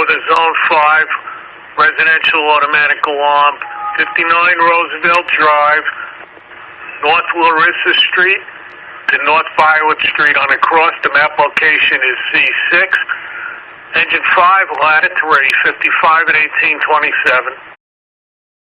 with a Zone 5 residential automatic alarm, 59 Roosevelt Drive, North Larissa Street to North Violet Street on a cross. The map location is C6. Engine 5, ladder 3, 55 and 1827.